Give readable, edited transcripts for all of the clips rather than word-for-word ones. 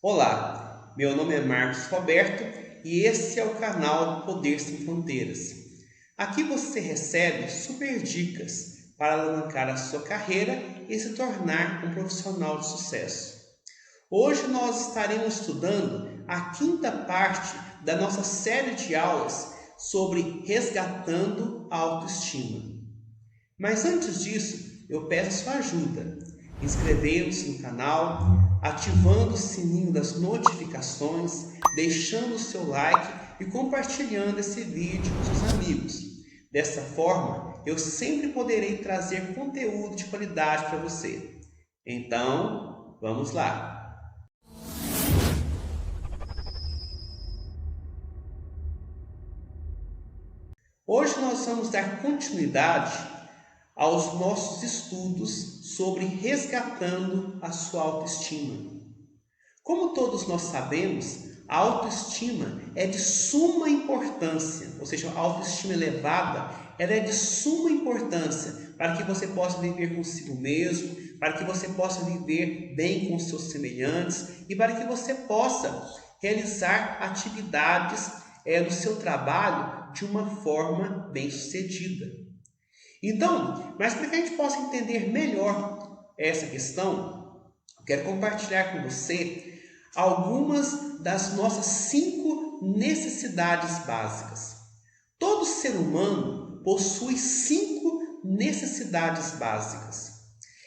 Olá, meu nome é Marcos Roberto e esse é o canal Poder Sem Fronteiras. Aqui você recebe super dicas para alavancar a sua carreira e se tornar um profissional de sucesso. Hoje nós estaremos estudando a quinta parte da nossa série de aulas sobre resgatando a autoestima. Mas antes disso, eu peço sua ajuda. Inscrevendo-se no canal, ativando o sininho das notificações, deixando o seu like e compartilhando esse vídeo com seus amigos. Dessa forma, eu sempre poderei trazer conteúdo de qualidade para você. Então, vamos lá! Hoje nós vamos dar continuidade aos nossos estudos sobre resgatando a sua autoestima. Como todos nós sabemos, a autoestima é de suma importância, ou seja, a autoestima elevada, ela é de suma importância para que você possa viver consigo mesmo, para que você possa viver bem com os seus semelhantes e para que você possa realizar atividades no seu trabalho de uma forma bem-sucedida. Então, mas para que a gente possa entender melhor essa questão, eu quero compartilhar com você algumas das nossas 5 necessidades básicas. Todo ser humano possui 5 necessidades básicas.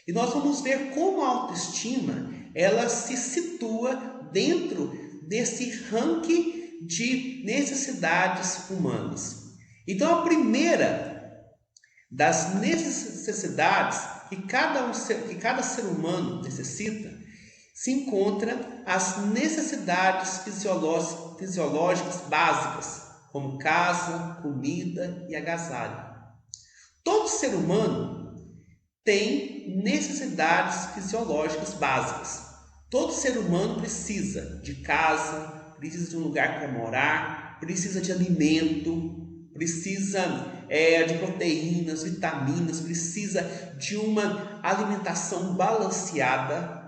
E nós vamos ver como a autoestima ela se situa dentro desse ranking de necessidades humanas. Então, a primeira das necessidades que cada ser humano necessita, se encontra as necessidades fisiológicas básicas, como casa, comida e agasalho. Todo ser humano tem necessidades fisiológicas básicas. Todo ser humano precisa de casa, precisa de um lugar para morar, precisa de alimento, precisa de proteínas, vitaminas, precisa de uma alimentação balanceada.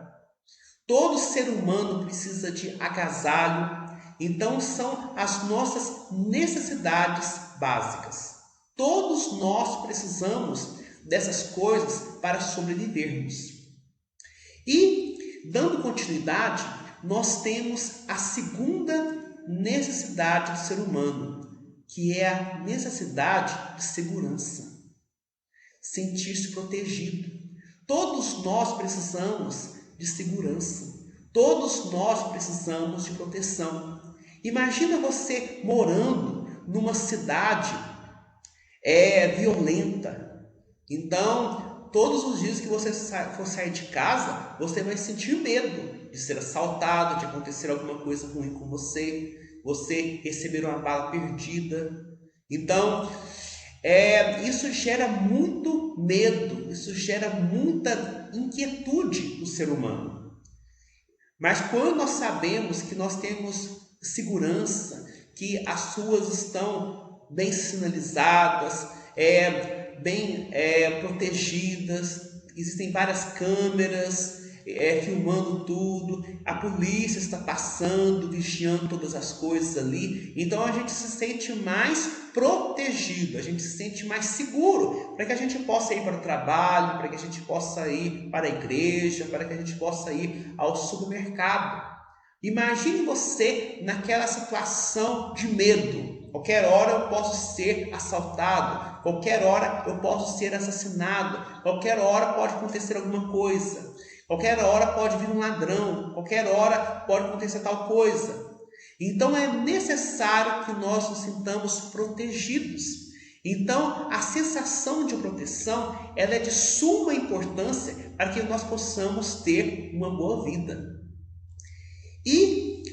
Todo ser humano precisa de agasalho. Então são as nossas necessidades básicas. Todos nós precisamos dessas coisas para sobrevivermos. E, dando continuidade, nós temos a segunda necessidade do ser humano, que é a necessidade de segurança. Sentir-se protegido. Todos nós precisamos de segurança. Todos nós precisamos de proteção. Imagina você morando numa cidade violenta. Então, todos os dias que você for sair de casa, você vai sentir medo de ser assaltado, de acontecer alguma coisa ruim com você receber uma bala perdida. Então, isso gera muito medo, isso gera muita inquietude no ser humano. Mas quando nós sabemos que nós temos segurança, que as ruas estão bem sinalizadas, bem protegidas, existem várias câmeras filmando tudo, a polícia está passando, vigiando todas as coisas ali, então a gente se sente mais protegido, a gente se sente mais seguro, para que a gente possa ir para o trabalho, para que a gente possa ir para a igreja, para que a gente possa ir ao supermercado. Imagine você naquela situação de medo. Qualquer hora eu posso ser assaltado, qualquer hora eu posso ser assassinado, qualquer hora pode acontecer alguma coisa. Qualquer hora pode vir um ladrão, qualquer hora pode acontecer tal coisa. Então é necessário que nós nos sintamos protegidos. Então a sensação de proteção ela é de suma importância para que nós possamos ter uma boa vida. E,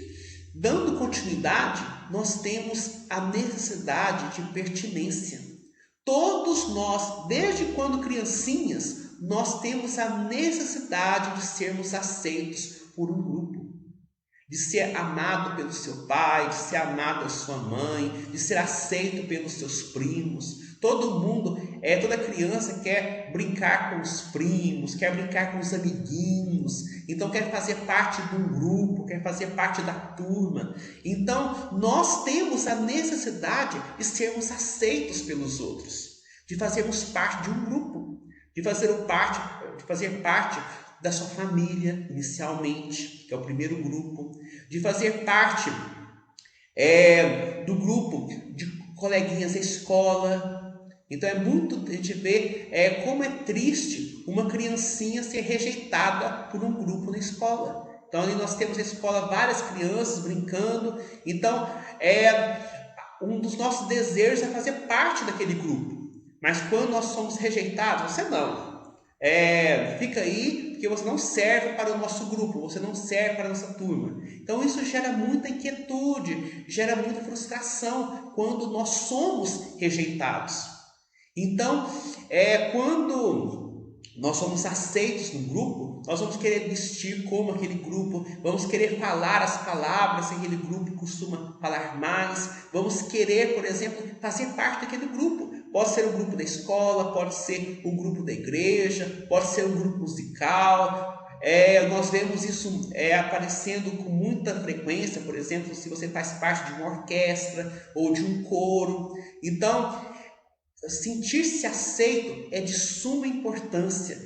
dando continuidade, nós temos a necessidade de pertinência. Todos nós, desde quando criancinhas, nós temos a necessidade de sermos aceitos por um grupo. de ser amado pelo seu pai, de ser amado pela sua mãe, de ser aceito pelos seus primos. Todo mundo, toda criança quer brincar com os primos, quer brincar com os amiguinhos, então quer fazer parte de um grupo, quer fazer parte da turma. Então nós temos a necessidade de sermos aceitos pelos outros, de fazermos parte de um grupo, de fazer parte da sua família inicialmente, que é o primeiro grupo, de fazer parte do grupo de coleguinhas da escola. Então é muito, a gente vê como é triste uma criancinha ser rejeitada por um grupo na escola. Então ali nós temos na escola várias crianças brincando, então um dos nossos desejos é fazer parte daquele grupo. Mas quando nós somos rejeitados, você não. Fica aí porque você não serve para o nosso grupo, você não serve para a nossa turma. Então isso gera muita inquietude, gera muita frustração quando nós somos rejeitados. Então, quando nós somos aceitos no grupo, nós vamos querer vestir como aquele grupo, vamos querer falar as palavras que aquele grupo costuma falar mais, vamos querer, por exemplo, fazer parte daquele grupo. Pode ser um grupo da escola, pode ser um grupo da igreja, pode ser um grupo musical. Nós vemos isso aparecendo com muita frequência, por exemplo, se você faz parte de uma orquestra ou de um coro. Então, sentir-se aceito é de suma importância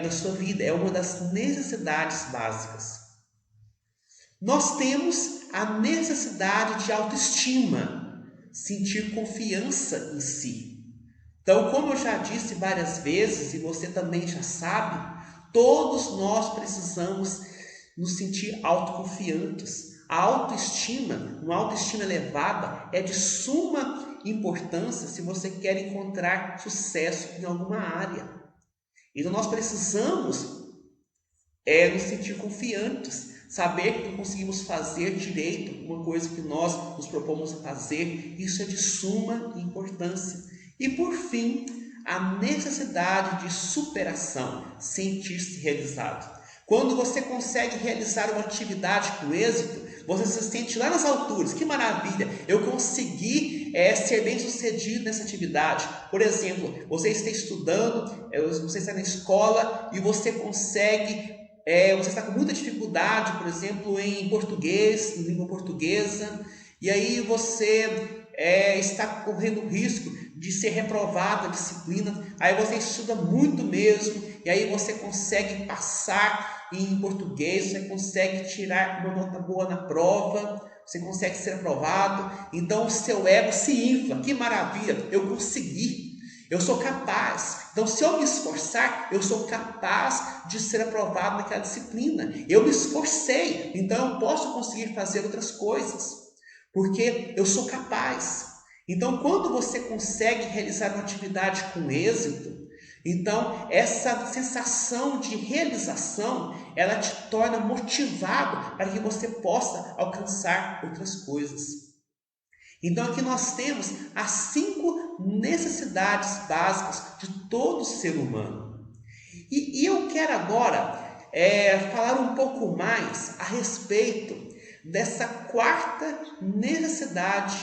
na sua vida, é uma das necessidades básicas. Nós temos a necessidade de autoestima, sentir confiança em si. Então, como eu já disse várias vezes, e você também já sabe, todos nós precisamos nos sentir autoconfiantes. A autoestima, uma autoestima elevada, é de suma importância se você quer encontrar sucesso em alguma área. Então nós precisamos nos sentir confiantes, saber que conseguimos fazer direito uma coisa que nós nos propomos a fazer. Isso é de suma importância. E por fim, a necessidade de superação, sentir-se realizado. Quando você consegue realizar uma atividade com êxito, você se sente lá nas alturas. Que maravilha! Eu consegui ser bem sucedido nessa atividade. Por exemplo, você está estudando, você está na escola e você consegue, você está com muita dificuldade, por exemplo, em português, em língua portuguesa, e aí você está correndo risco de ser reprovado a disciplina. Aí você estuda muito mesmo, e aí você consegue passar em português, você consegue tirar uma nota boa na prova, você consegue ser aprovado. Então o seu ego se infla. Que maravilha, eu consegui, eu sou capaz. Então se eu me esforçar, eu sou capaz de ser aprovado naquela disciplina. Eu me esforcei, então eu posso conseguir fazer outras coisas, porque eu sou capaz. Então quando você consegue realizar uma atividade com êxito, então essa sensação de realização, ela te torna motivado para que você possa alcançar outras coisas. Então aqui nós temos as 5 necessidades básicas de todo ser humano. E eu quero agora falar um pouco mais a respeito dessa 4ª necessidade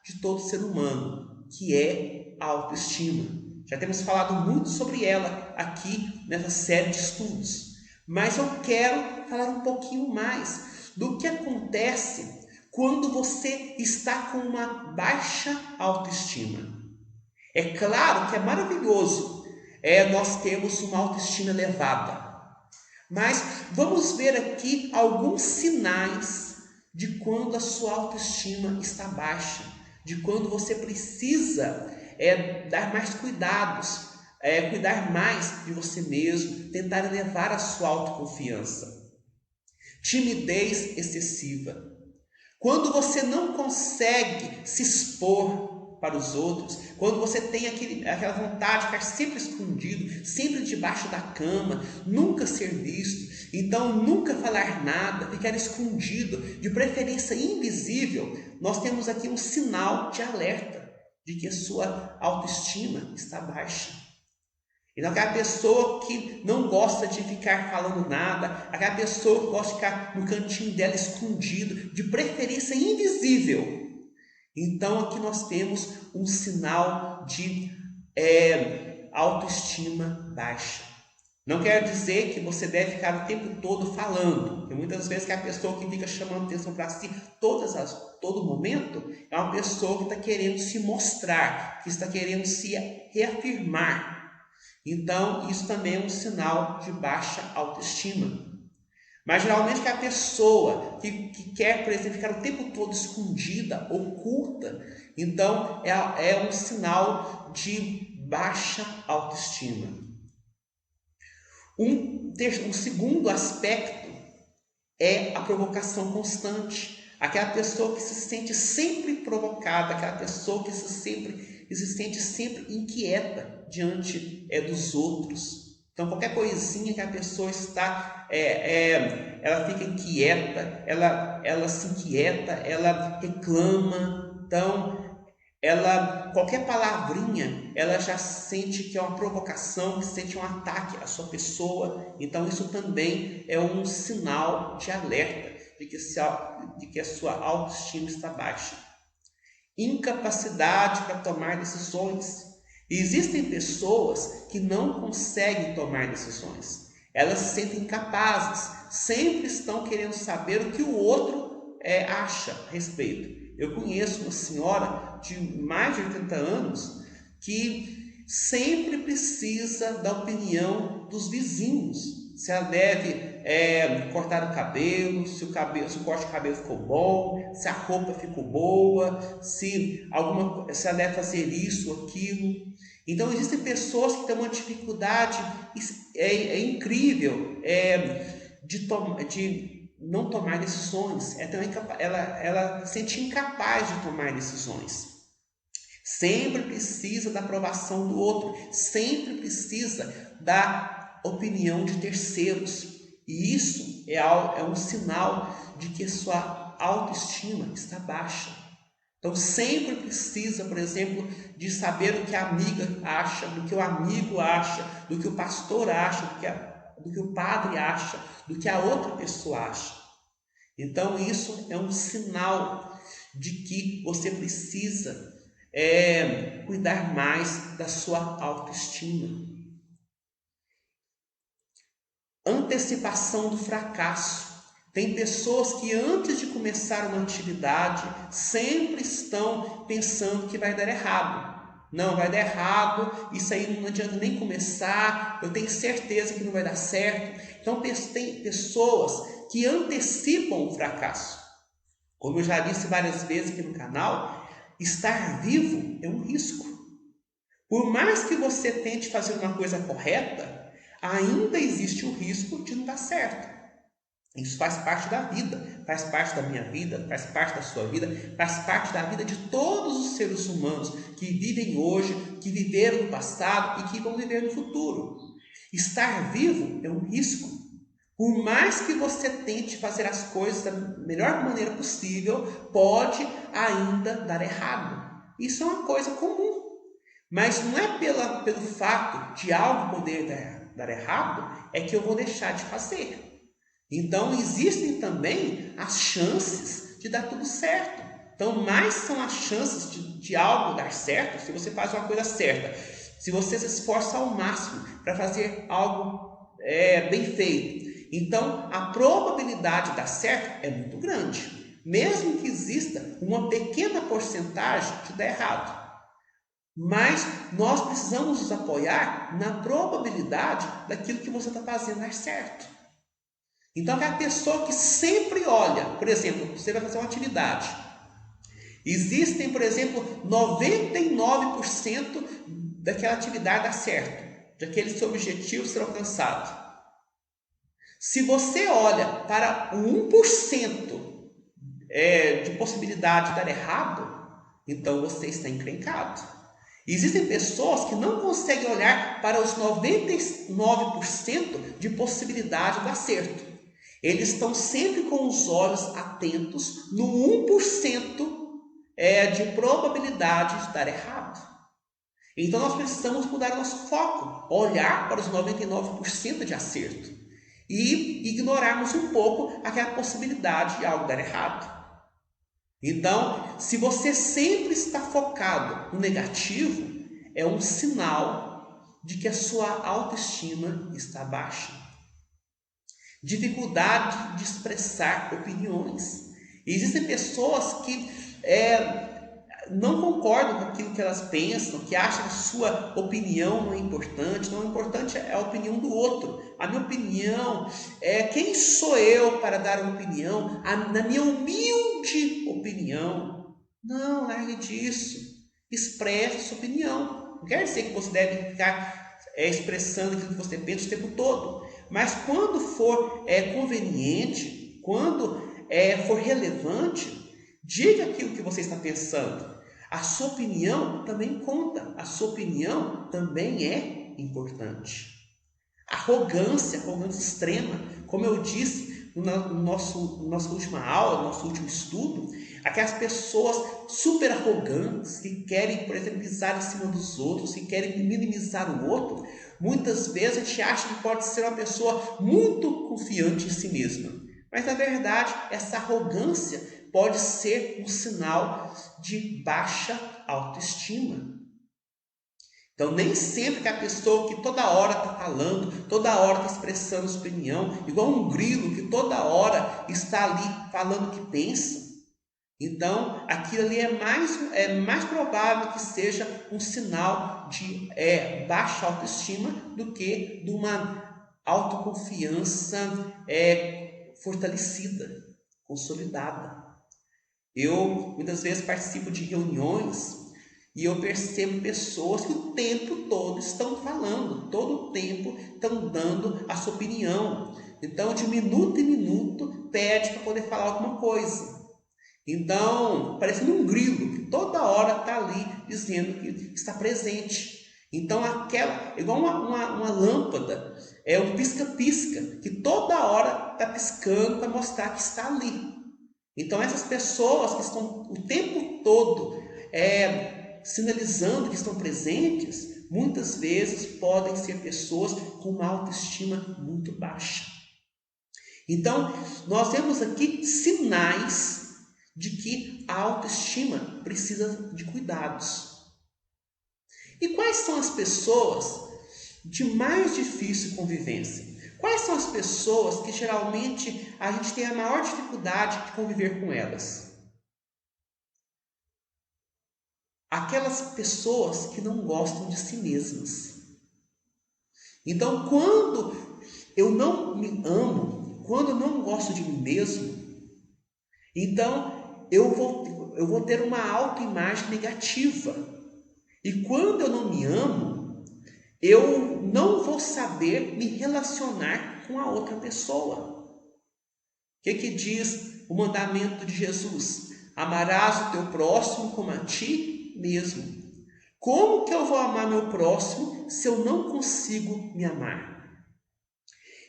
de todo ser humano, que é a autoestima. Já temos falado muito sobre ela aqui nessa série de estudos, mas eu quero falar um pouquinho mais do que acontece quando você está com uma baixa autoestima. É claro que é maravilhoso nós temos uma autoestima elevada, mas vamos ver aqui alguns sinais de quando a sua autoestima está baixa, de quando você precisa dar mais cuidados, cuidar mais de você mesmo, tentar elevar a sua autoconfiança. Timidez excessiva. Quando você não consegue se expor para os outros, quando você tem aquela vontade de ficar sempre escondido, sempre debaixo da cama, nunca ser visto, então nunca falar nada, ficar escondido, de preferência invisível, nós temos aqui um sinal de alerta de que a sua autoestima está baixa. Então, aquela pessoa que não gosta de ficar falando nada, aquela pessoa que gosta de ficar no cantinho dela escondido, de preferência invisível. Então, aqui nós temos um sinal de autoestima baixa. Não quer dizer que você deve ficar o tempo todo falando. Tem muitas vezes que a pessoa que fica chamando atenção para si todo momento é uma pessoa que está querendo se mostrar, que está querendo se reafirmar. Então, isso também é um sinal de baixa autoestima. Mas geralmente que a pessoa que quer, por exemplo, ficar o tempo todo escondida, oculta, então é um sinal de baixa autoestima. Um segundo aspecto é a provocação constante. Aquela pessoa que se sente sempre provocada, aquela pessoa que se sente sempre inquieta diante dos outros. Então, qualquer coisinha que a pessoa está, ela fica inquieta, ela se inquieta, ela reclama. Então, qualquer palavrinha, ela já sente que é uma provocação, que sente um ataque à sua pessoa. Então, isso também é um sinal de alerta de que a sua autoestima está baixa. Incapacidade para tomar decisões. Existem pessoas que não conseguem tomar decisões. Elas se sentem incapazes, sempre estão querendo saber o que o outro acha a respeito. Eu conheço uma senhora de mais de 80 anos que sempre precisa da opinião dos vizinhos. Se ela deve cortar o cabelo, se o corte de cabelo ficou bom, se a roupa ficou boa, se ela deve fazer isso ou aquilo. Então, existem pessoas que têm uma dificuldade incrível de não tomar decisões. Ela se sente incapaz de tomar decisões. Sempre precisa da aprovação do outro, sempre precisa da opinião de terceiros. E isso é um sinal de que sua autoestima está baixa. Então, sempre precisa, por exemplo, de saber o que a amiga acha, do que o amigo acha, do que o pastor acha, do que o padre acha, do que a outra pessoa acha. Então, isso é um sinal de que você precisa cuidar mais da sua autoestima. Antecipação do fracasso. Tem pessoas que antes de começar uma atividade sempre estão pensando que vai dar errado. Não, vai dar errado, isso aí não adianta nem começar, eu tenho certeza que não vai dar certo. Então tem pessoas que antecipam o fracasso. Como eu já disse várias vezes aqui no canal, estar vivo é um risco. Por mais que você tente fazer uma coisa correta, ainda existe o risco de não dar certo. Isso faz parte da vida, faz parte da minha vida, faz parte da sua vida, faz parte da vida de todos os seres humanos que vivem hoje, que viveram no passado e que vão viver no futuro. Estar vivo é um risco. Por mais que você tente fazer as coisas da melhor maneira possível, pode ainda dar errado. Isso é uma coisa comum. Mas não é pelo fato de algo poder dar errado, é que eu vou deixar de fazer. Então, existem também as chances de dar tudo certo. Então, mais são as chances de algo dar certo se você faz uma coisa certa. Se você se esforça ao máximo para fazer algo bem feito. Então, a probabilidade de dar certo é muito grande. Mesmo que exista uma pequena porcentagem de dar errado. Mas nós precisamos nos apoiar na probabilidade daquilo que você está fazendo dar certo. Então, é a pessoa que sempre olha, por exemplo, você vai fazer uma atividade. Existem, por exemplo, 99% daquela atividade dar certo, daquele seu objetivo ser alcançado. Se você olha para o 1% de possibilidade de dar errado, então você está encrencado. Existem pessoas que não conseguem olhar para os 99% de possibilidade de dar certo. Eles estão sempre com os olhos atentos no 1% de probabilidade de dar errado. Então nós precisamos mudar o nosso foco, olhar para os 99% de acerto e ignorarmos um pouco aquela possibilidade de algo dar errado. Então, se você sempre está focado no negativo, é um sinal de que a sua autoestima está baixa. Dificuldade de expressar opiniões. Existem pessoas que não concordam com aquilo que elas pensam, que acham que a sua opinião não é importante. Não é importante é a opinião do outro. A minha opinião quem sou eu para dar uma opinião? Na minha humilde opinião. Não, largue disso. Expresse sua opinião. Não quer dizer que você deve ficar expressando aquilo que você pensa o tempo todo. Mas quando for conveniente, quando for relevante, diga aquilo que você está pensando. A sua opinião também conta. A sua opinião também é importante. Arrogância extrema, como eu disse nossa última aula, no nosso último estudo, aquelas pessoas super arrogantes que querem, por exemplo, pisar em cima dos outros, que querem minimizar o outro. Muitas vezes a gente acha que pode ser uma pessoa muito confiante em si mesma. Mas, na verdade, essa arrogância pode ser um sinal de baixa autoestima. Então, nem sempre que a pessoa que toda hora está falando, toda hora está expressando sua opinião, igual um grilo que toda hora está ali falando o que pensa, então aquilo ali é mais provável que seja um sinal de baixa autoestima do que de uma autoconfiança fortalecida, consolidada. Eu muitas vezes participo de reuniões e eu percebo pessoas que o tempo todo estão falando, todo o tempo estão dando a sua opinião. Então, de minuto em minuto, pede para poder falar alguma coisa. Então, parecendo um grilo, que toda hora está ali dizendo que está presente. Então, igual uma lâmpada, um pisca-pisca, que toda hora está piscando para mostrar que está ali. Então, essas pessoas que estão o tempo todo sinalizando que estão presentes, muitas vezes podem ser pessoas com uma autoestima muito baixa. Então, nós temos aqui sinais de que a autoestima precisa de cuidados. E quais são as pessoas de mais difícil convivência? Quais são as pessoas que geralmente a gente tem a maior dificuldade de conviver com elas? Aquelas pessoas que não gostam de si mesmas. Então, quando eu não me amo, quando eu não gosto de mim mesmo, então eu vou ter uma autoimagem negativa. E quando eu não me amo, eu não vou saber me relacionar com a outra pessoa. O que diz o mandamento de Jesus? Amarás o teu próximo como a ti mesmo. Como que eu vou amar meu próximo se eu não consigo me amar?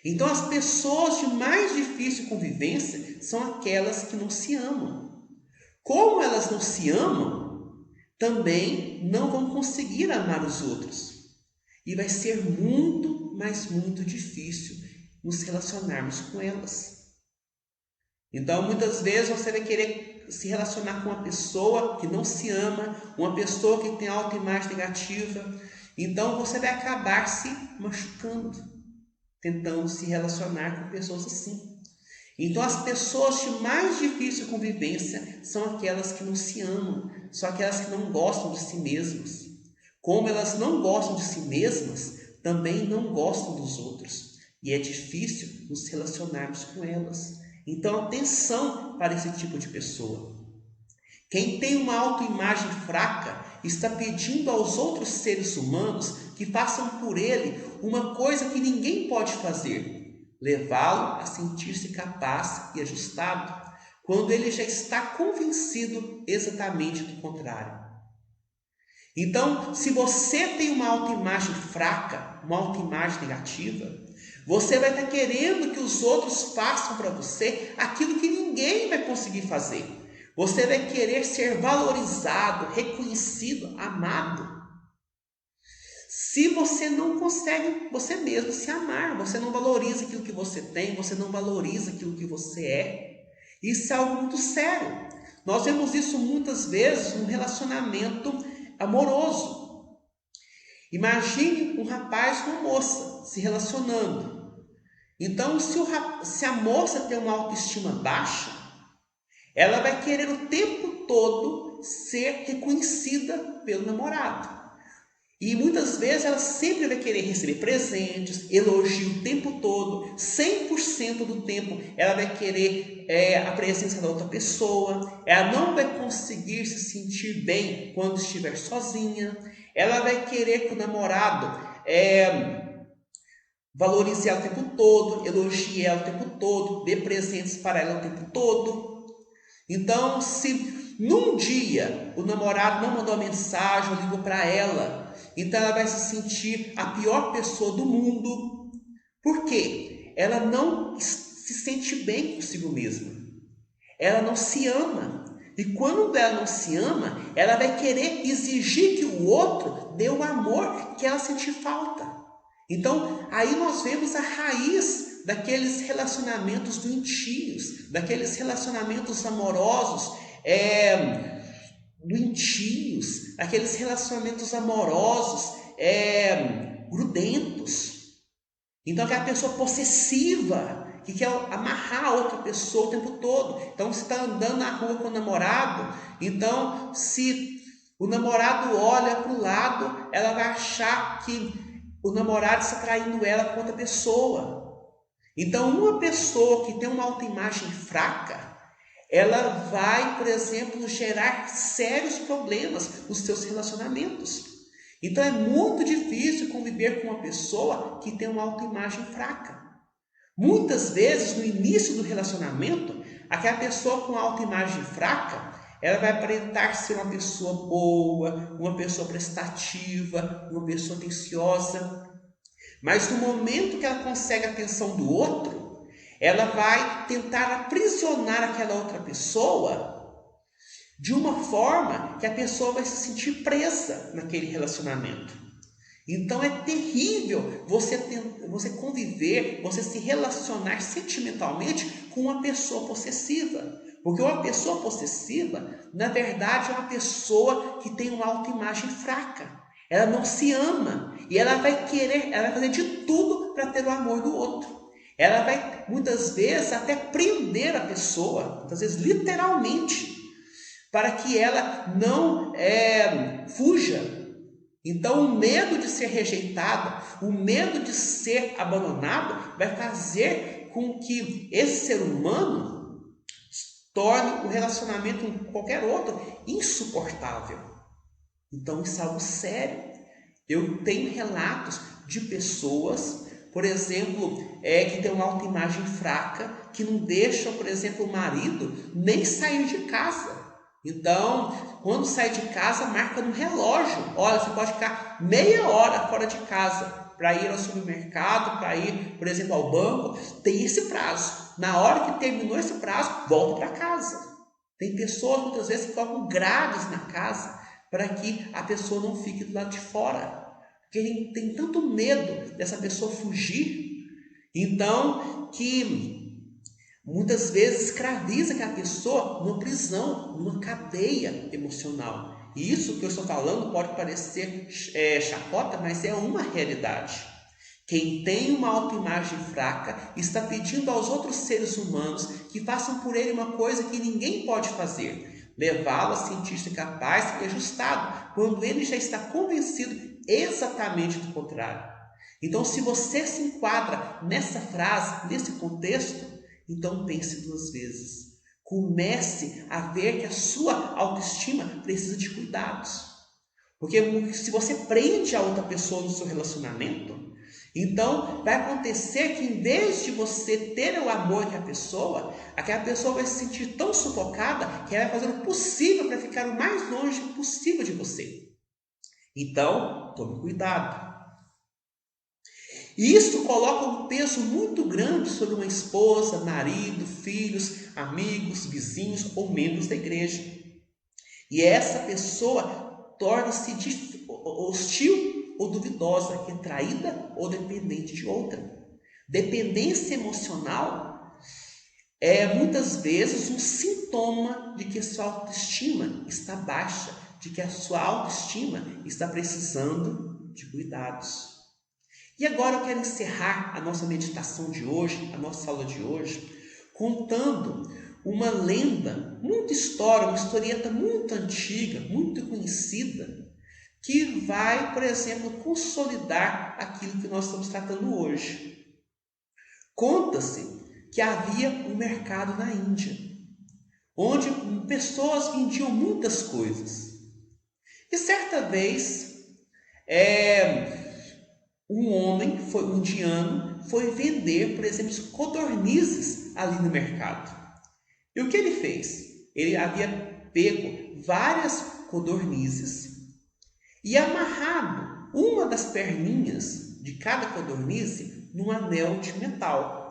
Então, as pessoas de mais difícil convivência são aquelas que não se amam. Como elas não se amam, também não vão conseguir amar os outros. E vai ser muito, mas muito difícil nos relacionarmos com elas. Então, muitas vezes você vai querer se relacionar com uma pessoa que não se ama, uma pessoa que tem autoimagem negativa. Então, você vai acabar se machucando, tentando se relacionar com pessoas assim. Então, as pessoas de mais difícil convivência são aquelas que não se amam, são aquelas que não gostam de si mesmas. Como elas não gostam de si mesmas, também não gostam dos outros. E é difícil nos relacionarmos com elas. Então, atenção para esse tipo de pessoa. Quem tem uma autoimagem fraca está pedindo aos outros seres humanos que façam por ele uma coisa que ninguém pode fazer: levá-lo a sentir-se capaz e ajustado, quando ele já está convencido exatamente do contrário. Então, se você tem uma autoimagem fraca, uma autoimagem negativa, você vai estar querendo que os outros façam para você aquilo que ninguém vai conseguir fazer. Você vai querer ser valorizado, reconhecido, amado. se você não consegue você mesmo se amar, você não valoriza aquilo que você tem, você não valoriza aquilo que você é. Isso é algo muito sério. Nós vemos isso muitas vezes num relacionamento amoroso. Imagine um rapaz com uma moça se relacionando. Então, se a moça tem uma autoestima baixa, ela vai querer o tempo todo ser reconhecida pelo namorado. E muitas vezes ela sempre vai querer receber presentes, elogio o tempo todo, 100% do tempo ela vai querer a presença da outra pessoa, ela não vai conseguir se sentir bem quando estiver sozinha, ela vai querer que o namorado valorize ela o tempo todo, elogie ela o tempo todo, dê presentes para ela o tempo todo. Então, se num dia o namorado não mandou uma mensagem ou ligou para ela, então ela vai se sentir a pior pessoa do mundo. Por quê? Ela não se sente bem consigo mesma. Ela não se ama. E quando ela não se ama, ela vai querer exigir que o outro dê o amor que ela sentir falta. Então, aí nós vemos a raiz daqueles relacionamentos doentios, daqueles relacionamentos amorosos, doentios, aqueles relacionamentos amorosos grudentos. Então, aquela pessoa possessiva, que quer amarrar a outra pessoa o tempo todo. Então, você está andando na rua com o namorado, então, se o namorado olha para o lado, ela vai achar que o namorado está traindo ela com outra pessoa. Então, uma pessoa que tem uma autoimagem fraca, ela vai, por exemplo, gerar sérios problemas nos seus relacionamentos. Então é muito difícil conviver com uma pessoa que tem uma autoimagem fraca. Muitas vezes, no início do relacionamento, aquela pessoa com autoimagem fraca, ela vai aparentar ser uma pessoa boa, uma pessoa prestativa, uma pessoa atenciosa. Mas no momento que ela consegue a atenção do outro, ela vai tentar aprisionar aquela outra pessoa de uma forma que a pessoa vai se sentir presa naquele relacionamento. Então é terrível você conviver, você se relacionar sentimentalmente com uma pessoa possessiva. Porque uma pessoa possessiva, na verdade, é uma pessoa que tem uma autoimagem fraca. Ela não se ama e ela vai fazer de tudo para ter o amor do outro. Ela vai, muitas vezes, até prender a pessoa, muitas vezes literalmente, para que ela não fuja. Então, o medo de ser rejeitada, o medo de ser abandonado, vai fazer com que esse ser humano torne o relacionamento com qualquer outro insuportável. Então, isso é algo sério. Eu tenho relatos de pessoas, por exemplo, que tem uma autoimagem fraca, que não deixam, por exemplo, o marido nem sair de casa. Então, quando sai de casa, marca no relógio. Olha, você pode ficar meia hora fora de casa para ir ao supermercado, para ir, por exemplo, ao banco. Tem esse prazo. Na hora que terminou esse prazo, volta para casa. Tem pessoas, muitas vezes, que colocam grades na casa para que a pessoa não fique do lado de fora. Porque ele tem tanto medo dessa pessoa fugir, então, que muitas vezes escraviza aquela pessoa numa prisão, numa cadeia emocional. E isso que eu estou falando pode parecer chacota, mas é uma realidade. Quem tem uma autoimagem fraca está pedindo aos outros seres humanos que façam por ele uma coisa que ninguém pode fazer: levá-lo a sentir-se capaz e ajustado, quando ele já está convencido exatamente do contrário. Então, se você se enquadra nessa frase, nesse contexto, então pense duas vezes. Comece a ver que a sua autoestima precisa de cuidados. Porque se você prende a outra pessoa no seu relacionamento, então vai acontecer que, em vez de você ter o amor que aquela pessoa vai se sentir tão sufocada que ela vai fazer o possível para ficar o mais longe possível de você. Então, tome cuidado. Isso coloca um peso muito grande sobre uma esposa, marido, filhos, amigos, vizinhos ou membros da igreja. E essa pessoa torna-se hostil ou duvidosa, retraída ou dependente de outra. Dependência emocional é muitas vezes um sintoma de que a sua autoestima está baixa, de que a sua autoestima está precisando de cuidados. E agora eu quero encerrar a nossa meditação de hoje, a nossa aula de hoje, contando uma lenda, uma historieta muito antiga, muito conhecida, que vai, por exemplo, consolidar aquilo que nós estamos tratando hoje. Conta-se que havia um mercado na Índia, onde pessoas vendiam muitas coisas. E certa vez, um homem, um indiano, foi vender, por exemplo, codornizes ali no mercado. E o que ele fez? Ele havia pego várias codornizes e amarrado uma das perninhas de cada codornize num anel de metal.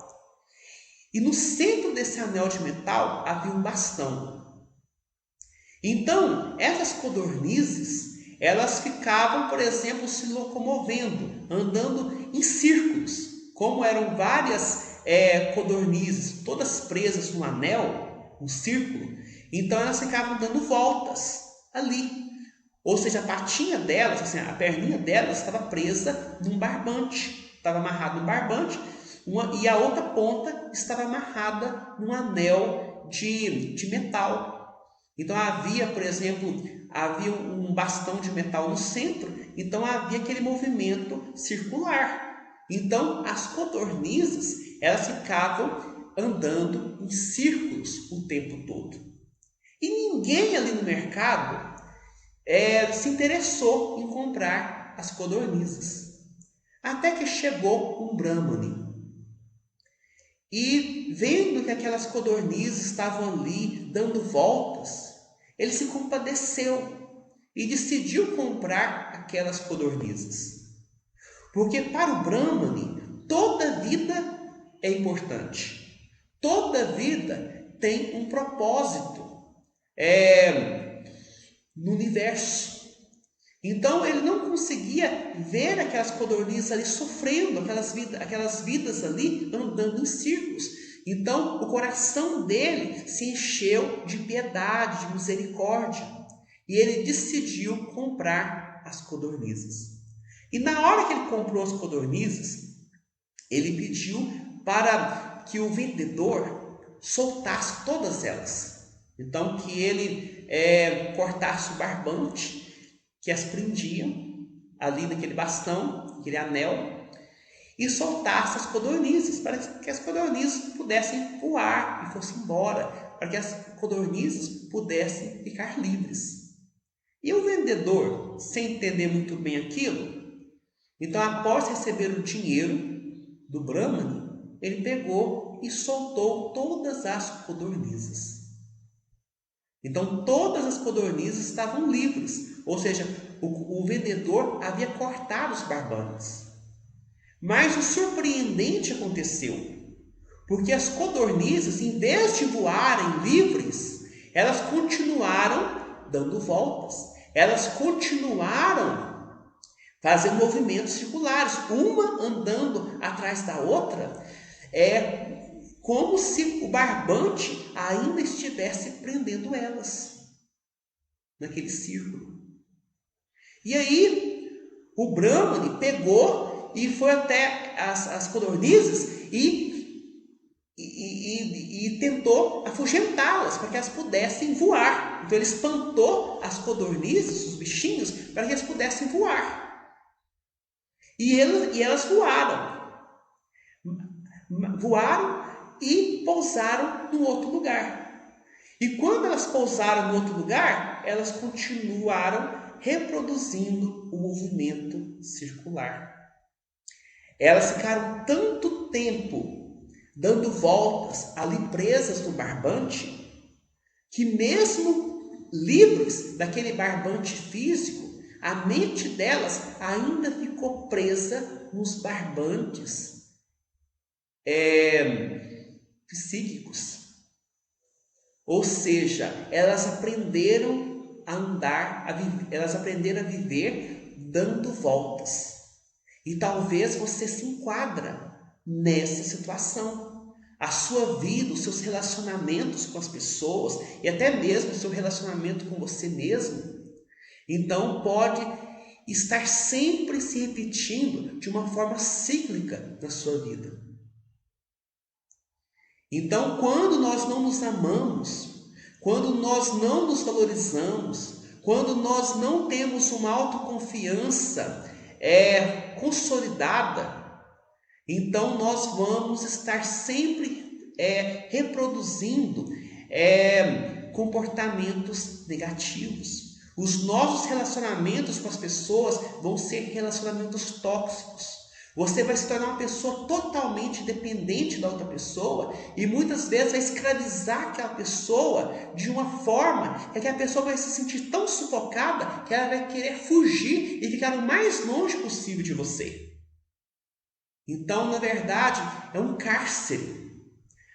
E no centro desse anel de metal havia um bastão. Então, essas codornizes, elas ficavam, por exemplo, se locomovendo, andando em círculos. Como eram várias codornizes, todas presas num anel, um círculo, então elas ficavam dando voltas ali. Ou seja, a patinha delas, assim, a perninha delas estava presa num barbante, estava amarrado num barbante, e a outra ponta estava amarrada num anel de metal. Então havia, por exemplo, um bastão de metal no centro, então havia aquele movimento circular. Então as codornizes, elas ficavam andando em círculos o tempo todo. E ninguém ali no mercado se interessou em comprar as codornizes. Até que chegou um Brahmane. E vendo que aquelas codornizes estavam ali dando voltas, ele se compadeceu e decidiu comprar aquelas codornizes. Porque para o Brahmane, toda vida é importante. Toda vida tem um propósito no universo. Então ele não conseguia ver aquelas codornizes ali sofrendo, aquelas vidas ali andando em círculos. Então o coração dele se encheu de piedade, de misericórdia, e ele decidiu comprar as codornizes. E na hora que ele comprou as codornizes, ele pediu para que o vendedor soltasse todas elas. Então que ele cortasse o barbante que as prendiam ali naquele bastão, aquele anel, e soltasse as codornizes, para que as codornizes pudessem voar e fossem embora, para que as codornizes pudessem ficar livres. E o vendedor, sem entender muito bem aquilo, então após receber o dinheiro do Brahmane, ele pegou e soltou todas as codornizes. Então todas as codornizes estavam livres, ou seja, o vendedor havia cortado os barbantes. Mas o surpreendente aconteceu, porque as codornizes, em vez de voarem livres, elas continuaram dando voltas, elas continuaram fazendo movimentos circulares, uma andando atrás da outra, como se o barbante ainda estivesse prendendo elas naquele círculo. E aí o Brahmane pegou e foi até as codornizes e tentou afugentá-las para que elas pudessem voar. Então ele espantou as codornizes, os bichinhos, para que elas pudessem voar. E elas voaram e pousaram em outro lugar. E quando elas pousaram em outro lugar, elas continuaram reproduzindo o movimento circular. Elas ficaram tanto tempo dando voltas ali presas no barbante, que mesmo livres daquele barbante físico, a mente delas ainda ficou presa nos barbantes psíquicos. Ou seja, elas aprenderam a andar, elas aprenderam a viver dando voltas. E talvez você se enquadra nessa situação. A sua vida, os seus relacionamentos com as pessoas e até mesmo o seu relacionamento com você mesmo, então pode estar sempre se repetindo de uma forma cíclica na sua vida. Então, quando nós não nos amamos, quando nós não nos valorizamos, quando nós não temos uma autoconfiança consolidada, então nós vamos estar sempre reproduzindo comportamentos negativos. Os nossos relacionamentos com as pessoas vão ser relacionamentos tóxicos. Você vai se tornar uma pessoa totalmente dependente da outra pessoa e muitas vezes vai escravizar aquela pessoa de uma forma que aquela pessoa vai se sentir tão sufocada que ela vai querer fugir e ficar o mais longe possível de você. Então, na verdade, é um cárcere.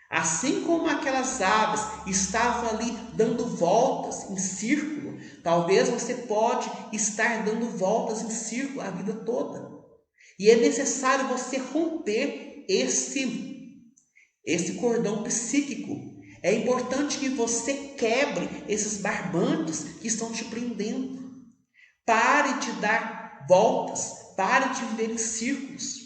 Assim como aquelas aves estavam ali dando voltas em círculo, talvez você pode estar dando voltas em círculo a vida toda. E é necessário você romper esse cordão psíquico. É importante que você quebre esses barbantes que estão te prendendo. Pare de dar voltas, pare de viver em círculos.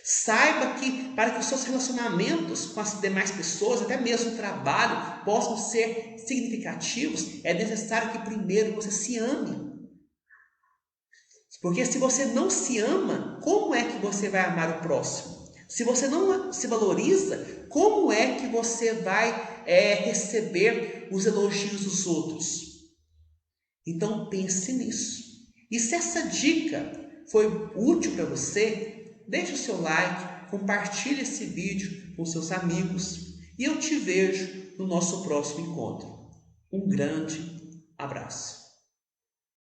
Saiba que para que os seus relacionamentos com as demais pessoas, até mesmo o trabalho, possam ser significativos, é necessário que primeiro você se ame. Porque se você não se ama, como é que você vai amar o próximo? Se você não se valoriza, como é que você vai receber os elogios dos outros? Então pense nisso. E se essa dica foi útil para você, deixe o seu like, compartilhe esse vídeo com seus amigos e eu te vejo no nosso próximo encontro. Um grande abraço.